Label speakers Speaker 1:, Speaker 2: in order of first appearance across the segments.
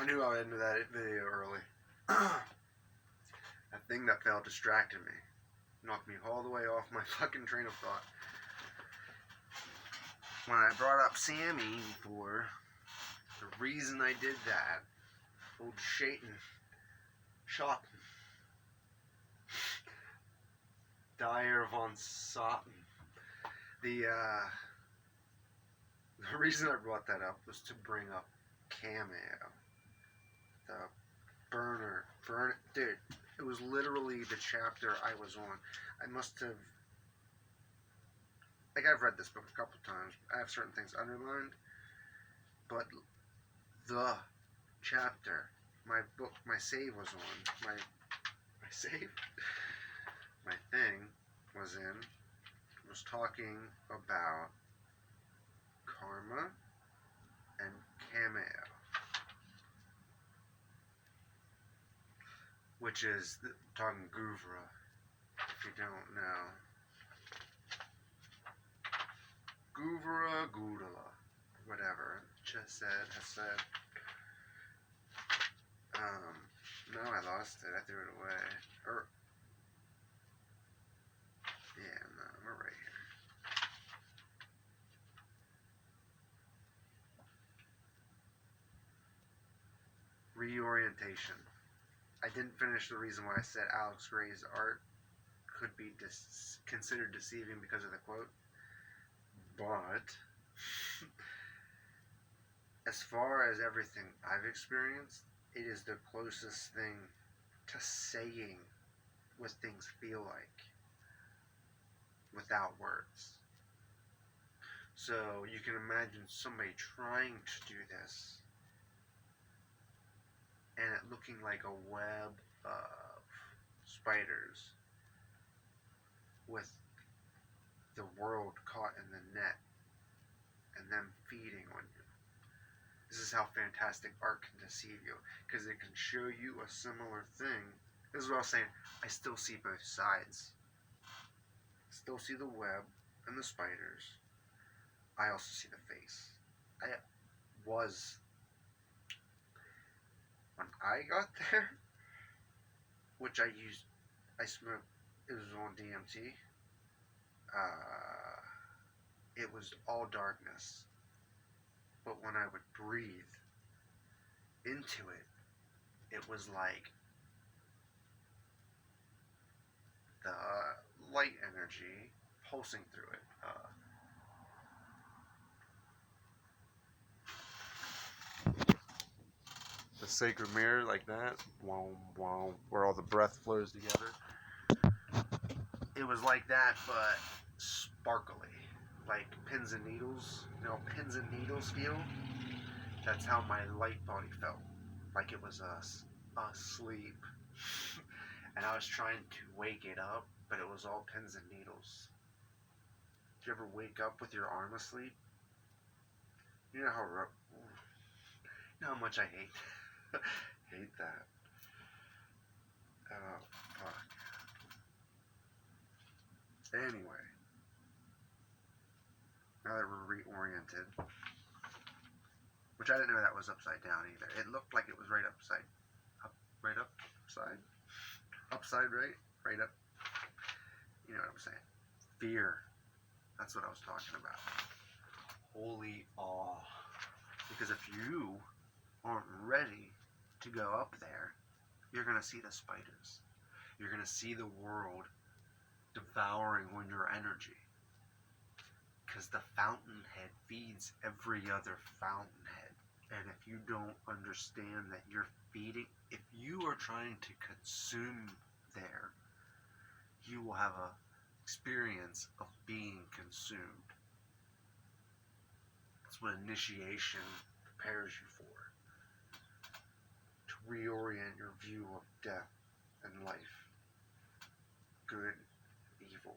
Speaker 1: knew I would end that video early. That thing that fell distracted me. Knocked me all the way off my fucking train of thought. When I brought up Sammy before, the reason I did that, old Shaitan, Schotten, Dyer von Sotten, the reason I brought that up was to bring up Cameo. The burn, dude, it was literally the chapter I was on. I must have, like, I've read this book a couple times. I have certain things underlined, but the chapter my save was on, my thing was in, was talking about karma and Cameo, which is talking Guvra, if you don't know. Guvra, Gudala, whatever. Just said, no, I lost it. I threw it away. Yeah, no, we're right here. Reorientation. I didn't finish the reason why I said Alex Gray's art could be considered deceiving because of the quote. But as far as everything I've experienced, it is the closest thing to saying what things feel like without words. So you can imagine somebody trying to do this and it looking like a web of spiders with the world caught in the net and them feeding on you. This is how fantastic art can deceive you, because it can show you a similar thing. This is what I was saying. I still see both sides. I still see the web and the spiders. I also see the face. When I got there, which I smoked, it was on DMT. It was all darkness. But when I would breathe into it, it was like the light energy pulsing through it. The sacred mirror, like that, where all the breath flows together. It was like that, but sparkly, like pins and needles. You know, pins and needles feel. That's how my light body felt, like it was asleep, and I was trying to wake it up, but it was all pins and needles. Did you ever wake up with your arm asleep? You know how much I hate that. Oh, fuck. Anyway, now that we're reoriented, which I didn't know that was upside down either. It looked like it was right upside, right up. You know what I'm saying? Fear. That's what I was talking about. Holy awe. Because if you aren't ready to go up there, you're going to see the spiders. You're going to see the world devouring on your energy. Because the fountainhead feeds every other fountainhead. And if you don't understand that you're feeding, if you are trying to consume there, you will have an experience of being consumed. That's what initiation prepares you for. To reorient your view of death and life, good, evil,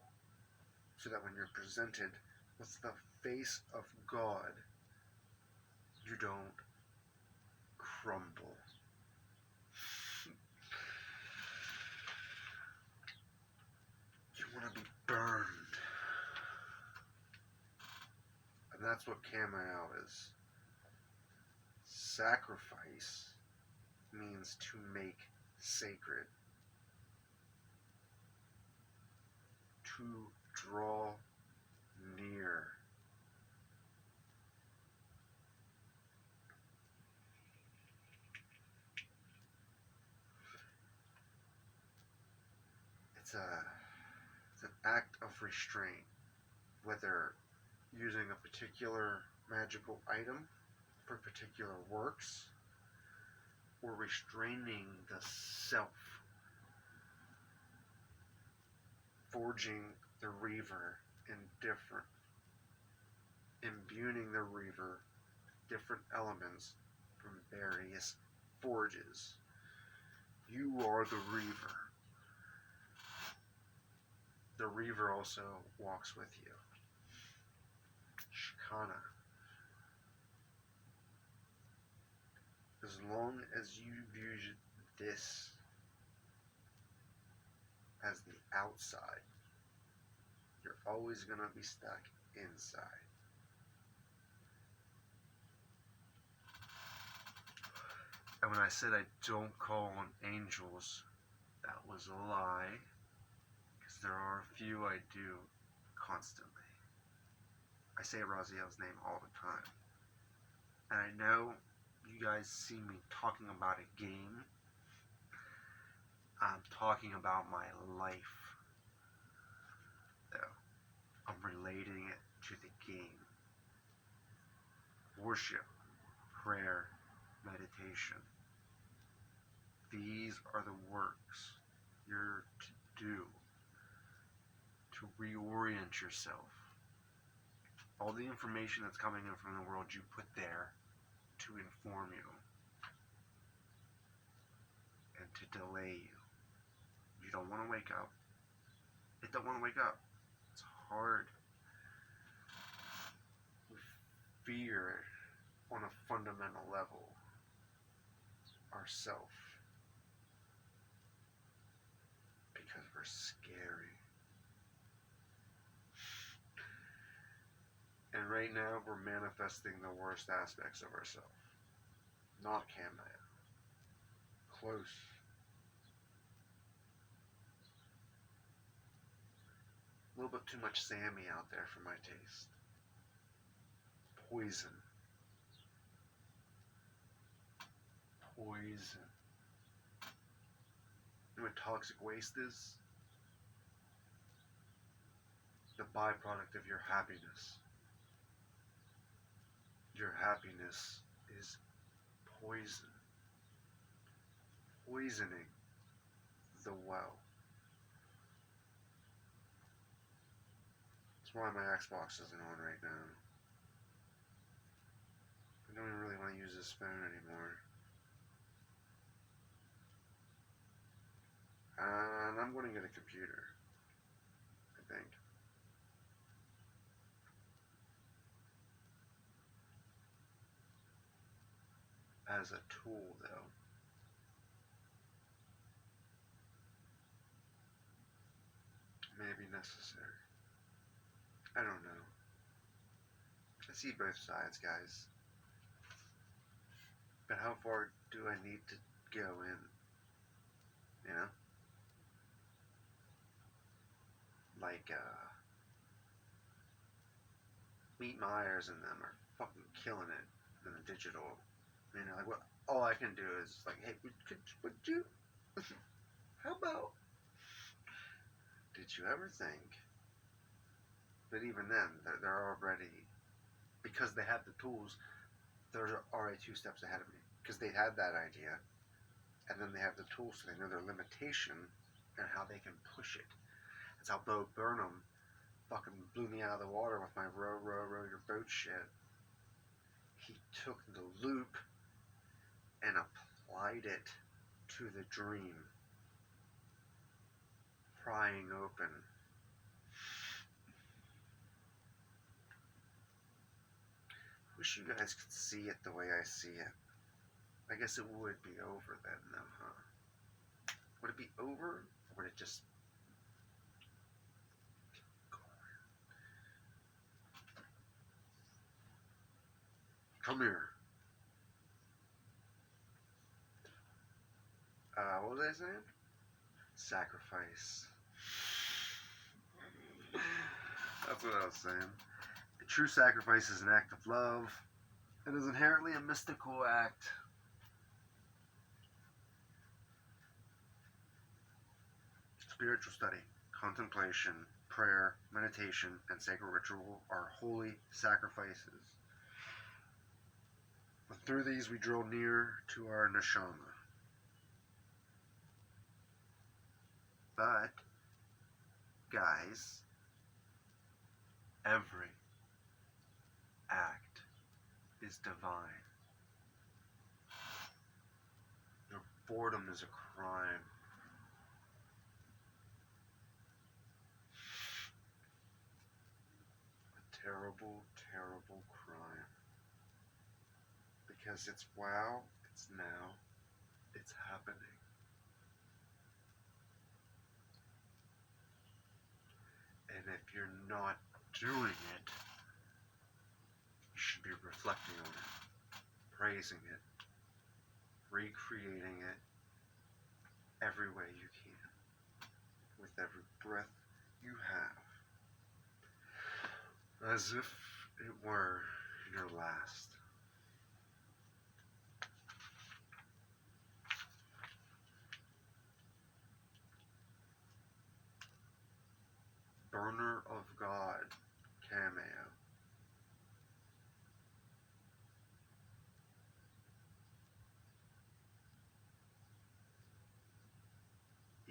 Speaker 1: so that when you're presented with the face of God, you don't crumble. You want to be burned. And that's what Cameo is. Sacrifice means to make sacred, to draw near. It's an act of restraint, whether using a particular magical item for particular works, or restraining the self, forging the reaver in different, imbuing the reaver different elements from various forges. You are the reaver. The reaver also walks with you. Shikana. As long as you view this as the outside, you're always going to be stuck inside. And when I said I don't call on angels, that was a lie, because there are a few I do constantly. I say Raziel's name all the time. And I know you guys see me talking about a game. I'm talking about my life, though. I'm relating it to the game. Worship, prayer, meditation. These are the works you're to do to reorient yourself. All the information that's coming in from the world you put there to inform you and to delay you. You don't want to wake up. It don't want to wake up. It's hard. We fear on a fundamental level ourself because we're scary. And right now we're manifesting the worst aspects of ourselves. Not Kamaya. Close. A little bit too much Sammy out there for my taste. Poison. Poison. You know what toxic waste is? The byproduct of your happiness. Your happiness is poison. Poisoning the well. That's why my Xbox isn't on right now. I don't even really want to use this phone anymore. And I'm going to get a computer, I think. As a tool, though. Maybe necessary. I don't know. I see both sides, guys. But how far do I need to go in? You know? Like, Meet Myers and them are fucking killing it in the digital. You know, like, what? All I can do is like, hey, would you? How about? Did you ever think? But even then, they're already, because they have the tools, they're already 2 steps ahead of me. Because they had that idea, and then they have the tools, so they know their limitation and how they can push it. That's how Bo Burnham fucking blew me out of the water with my row your boat shit. He took the loop and applied it to the dream, prying open. Wish you guys could see it the way I see it. I guess it would be over then, though, huh? Would it be over, or would it just... Come here. what was I saying? Sacrifice. That's what I was saying. A true sacrifice is an act of love. It is inherently a mystical act. Spiritual study, contemplation, prayer, meditation, and sacred ritual are holy sacrifices. And through these we draw near to our neshama. But, guys, every act is divine. Your boredom is a crime. A terrible, terrible crime. Because it's wow, it's now, it's happening. And if you're not doing it, you should be reflecting on it, praising it, recreating it every way you can, with every breath you have, as if it were your last. Burner of God cameo.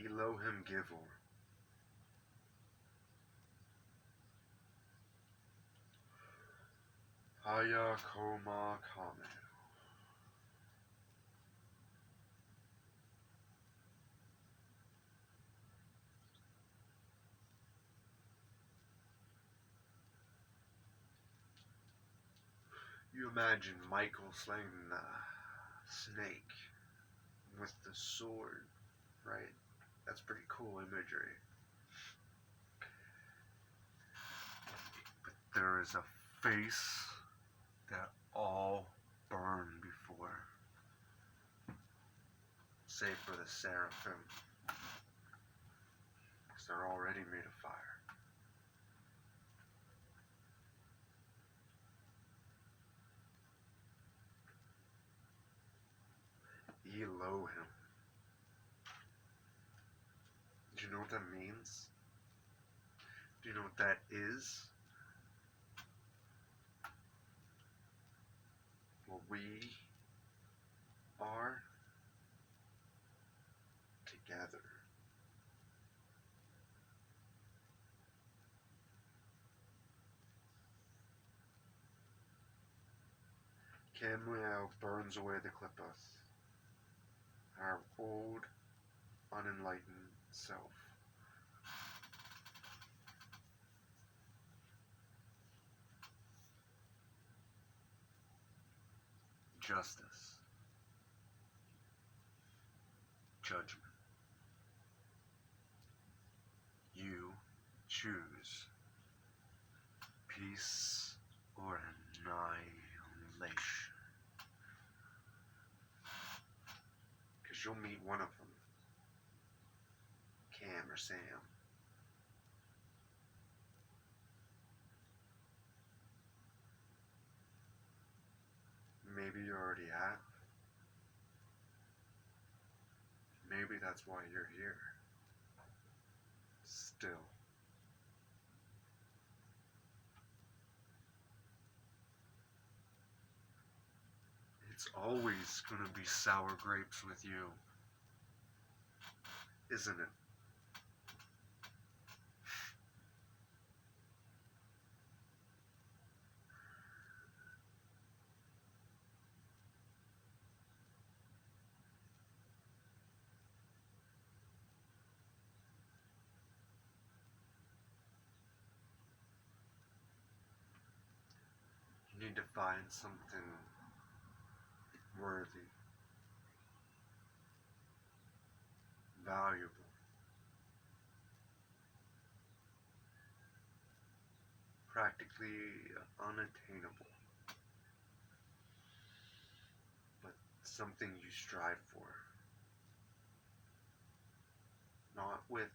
Speaker 1: Elohim Givor. Haya Koma Kame. You imagine Michael slaying the snake with the sword, right? That's pretty cool imagery. But there is a face that all burn before, save for the seraphim, because they're already made of fire. Elohim. Do you know what that means? Do you know what that is? What we are together. Cameo burns away the klippas, our old, unenlightened self. Justice. Judgment. You choose peace or annihilation. Because you'll meet one of them, Cam or Sam. Maybe you already have. Maybe that's why you're here. Still. It's always going to be sour grapes with you, isn't it? You need to find something worthy, valuable, practically unattainable, but something you strive for. not with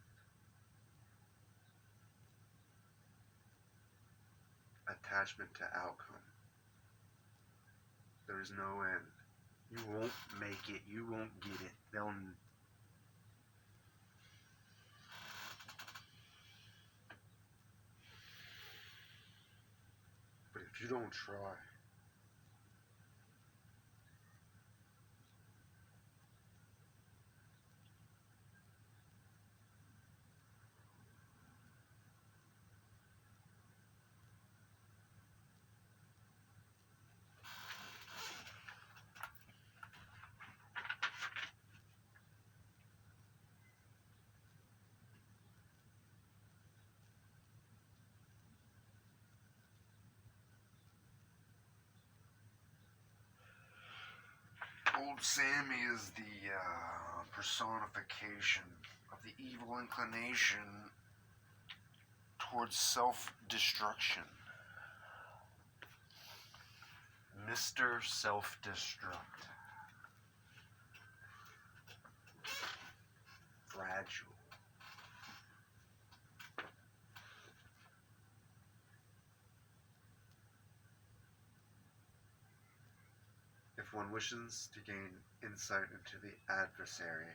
Speaker 1: attachment to outcome. There is no end. You won't make it. You won't get it. But if you don't try, Old Sammy is the personification of the evil inclination towards self-destruction. Mr. Self-Destruct. Fragile. If one wishes to gain insight into the adversary,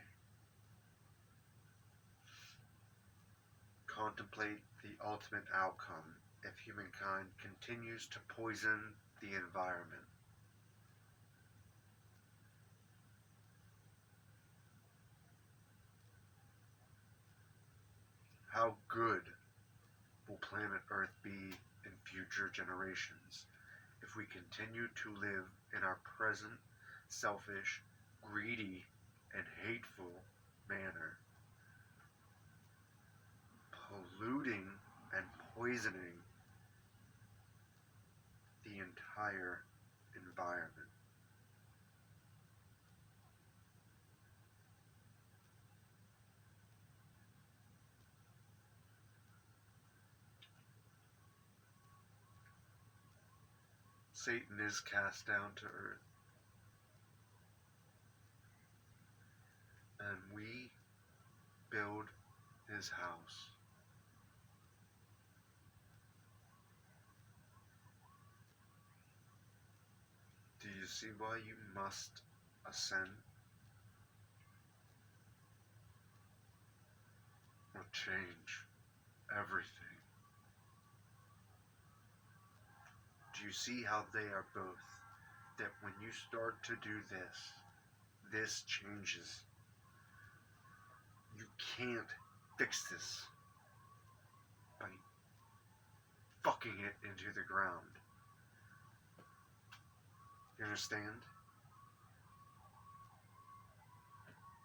Speaker 1: contemplate the ultimate outcome if humankind continues to poison the environment. How good will planet Earth be in future generations if we continue to live in our present selfish, greedy, and hateful manner, polluting and poisoning the entire environment? Satan is cast down to earth, and we build his house. Do you see why you must ascend or change everything? Do you see how they are both? That when you start to do this changes. You can't fix this by fucking it into the ground. You understand?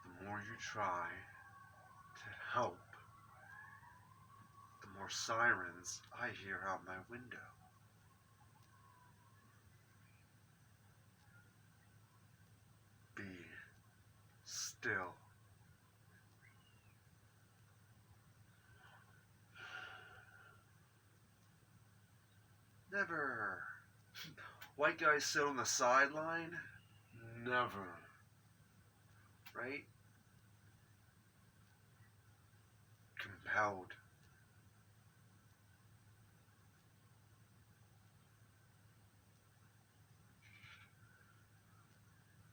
Speaker 1: The more you try to help, the more sirens I hear out my window. Be still. Never. White guys sit on the sideline? Never. Right? Compelled.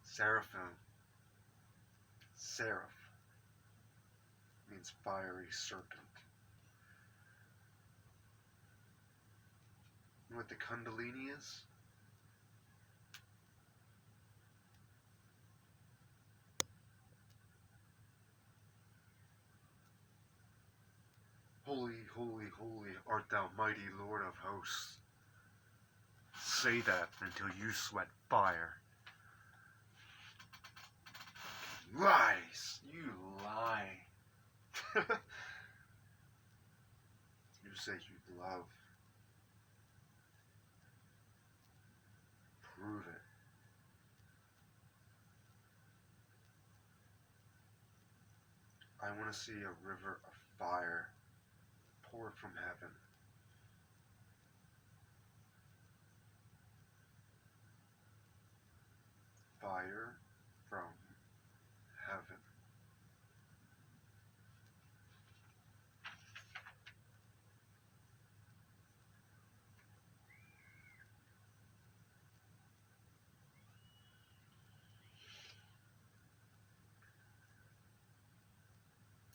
Speaker 1: Seraphim. Seraph means fiery serpent. You know what the Kundalini is? Holy, holy, holy art thou, mighty Lord of hosts. Say that until you sweat fire. Lies! You lie. You say you love. Prove it. I want to see a river of fire poured from heaven. Fire from heaven.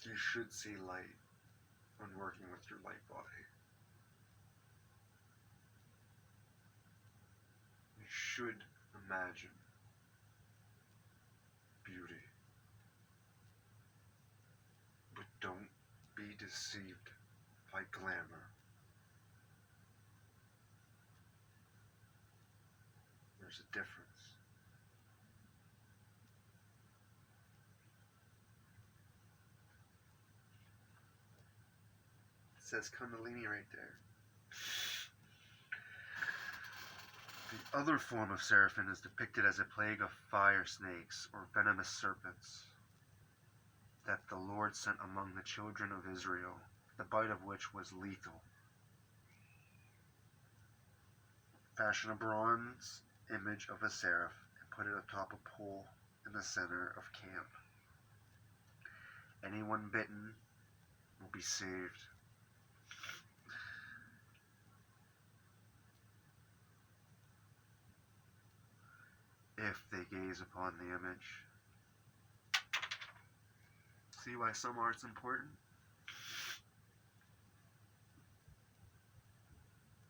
Speaker 1: You should see light when working with your light body. You should imagine beauty. But don't be deceived by glamour. There's a difference. It says Kundalini right there. The other form of seraphim is depicted as a plague of fire snakes or venomous serpents that the Lord sent among the children of Israel, the bite of which was lethal. Fashion a bronze image of a seraph and put it atop a pole in the center of camp. Anyone bitten will be saved. If they gaze upon the image. See why some art's important?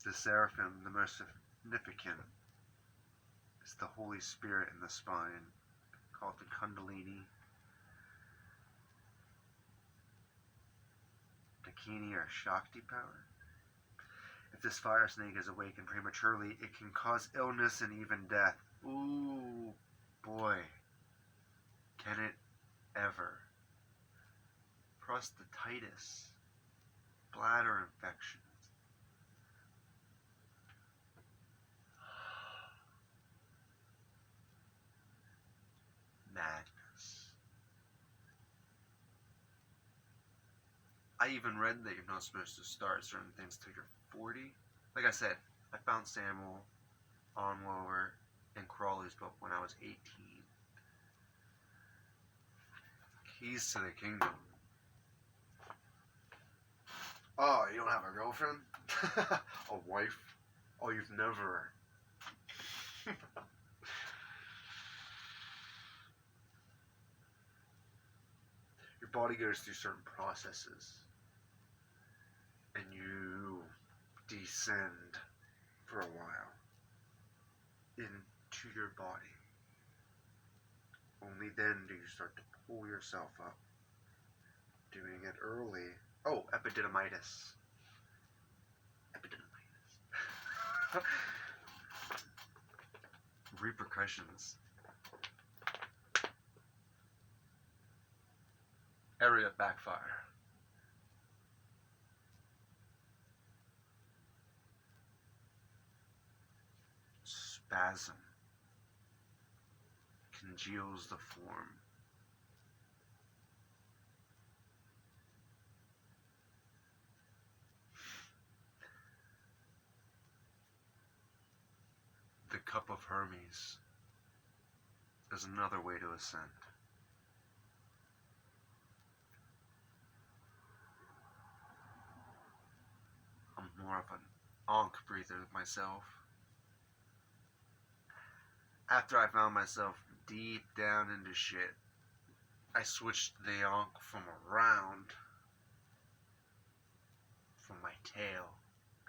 Speaker 1: The seraphim, the most significant, is the Holy Spirit in the spine, called the Kundalini, Dakini, or Shakti power. If this fire snake is awakened prematurely, it can cause illness and even death. Ooh, boy, can it ever. Prostatitis, bladder infections. Madness. I even read that you're not supposed to start certain things till you're 40. Like I said, I found Samuel Onlower in Crawley's book when I was 18. Keys to the Kingdom. Oh, you don't have a girlfriend? A wife? Oh, you've never. Your body goes through certain processes, and you descend for a while into your body. Only then do you start to pull yourself up. Doing it early. Oh, epididymitis. Epididymitis. Repercussions. Area backfire. Spasm. Congeals the form. The cup of Hermes is another way to ascend. I'm more of an ankh breather myself. After I found myself deep down into shit, I switched the ankh from around from my tail.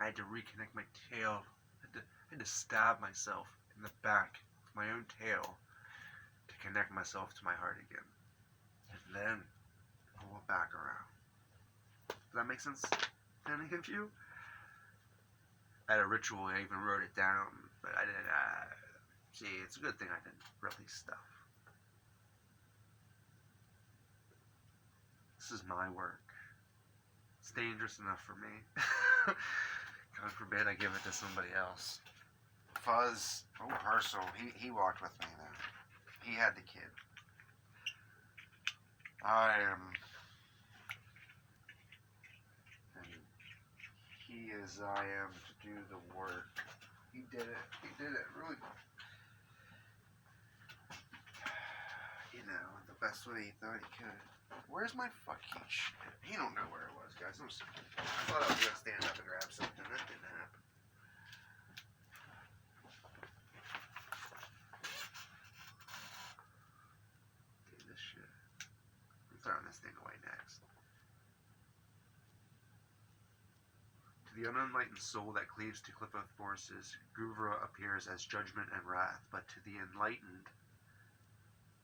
Speaker 1: I had to reconnect my tail. I had to stab myself in the back with my own tail to connect myself to my heart again. And then pull it back around. Does that make sense to any of you? I had a ritual, I even wrote it down, but I didn't, see, it's a good thing I didn't release stuff. This is my work. It's dangerous enough for me. God forbid I give it to somebody else. Fuzz, oh, Parcel, he walked with me then. He had the kid. And he is I am to do the work. He did it really, you know, the best way he thought he could. Where's my fucking shit? He don't know where it was, guys. I'm sorry. I thought I was gonna stand up and grab something. That didn't happen. Dude, this shit. I'm throwing this thing away next. To the unenlightened soul that cleaves to Klippa forces, Guvra appears as judgment and wrath, but to the enlightened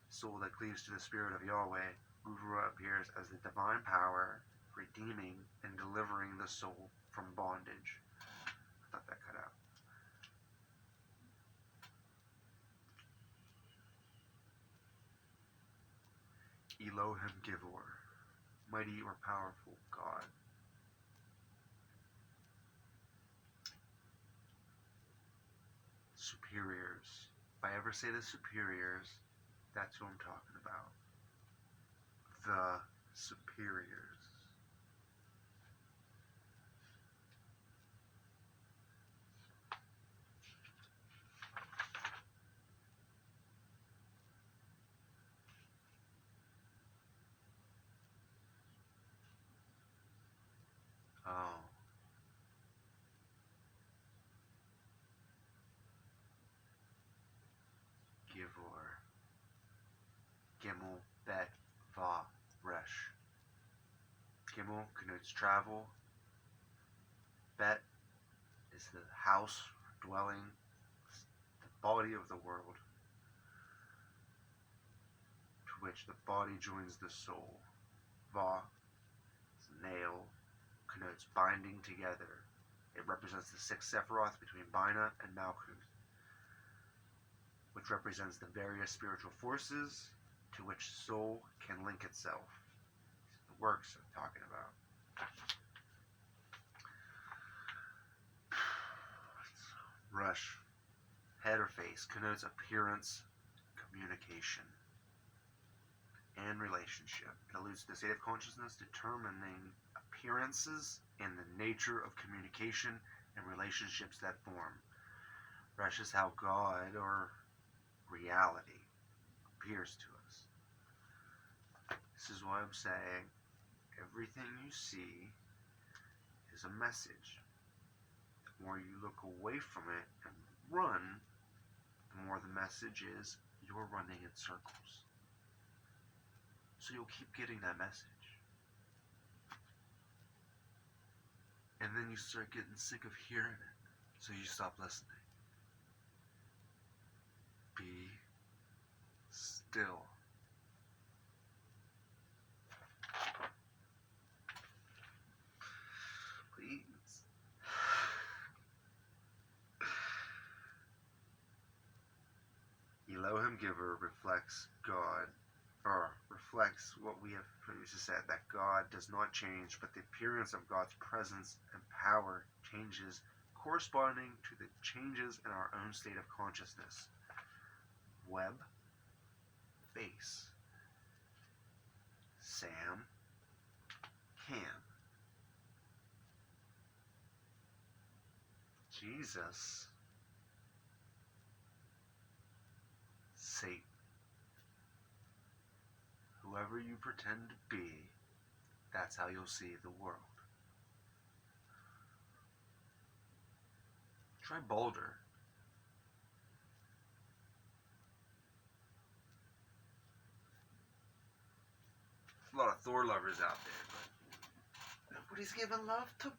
Speaker 1: soul that cleaves to the spirit of Yahweh, Guvra appears as the divine power, redeeming and delivering the soul from bondage. I thought that cut out. Elohim Givor, mighty or powerful God. Superiors. If I ever say the superiors, that's who I'm talking about. The superiors. Oh. Givor. Gimel, Bet, Va, Resh. Gimel connotes travel. Bet is the house, dwelling, the body of the world, to which the body joins the soul. Va is nail, connotes binding together. It represents the six Sephiroth between Bina and Malkuth, which represents the various spiritual forces to which soul can link itself. The works I'm talking about. Rush, head or face, connotes appearance, communication, and relationship. It alludes to the state of consciousness determining appearances and the nature of communication and relationships that form. Rush is how God, or reality, appears to us. This is why I'm saying everything you see is a message. The more you look away from it and run, the more the message is you're running in circles. So you'll keep getting that message. And then you start getting sick of hearing it. So you stop listening. Be still. Please. Elohim Giver reflects God, or reflects what we have previously said, that God does not change, but the appearance of God's presence and power changes corresponding to the changes in our own state of consciousness. Web, face. Sam, can. Jesus, Satan. Whoever you pretend to be, that's how you'll see the world. Try Boulder. There's a lot of Thor lovers out there, but nobody's giving love to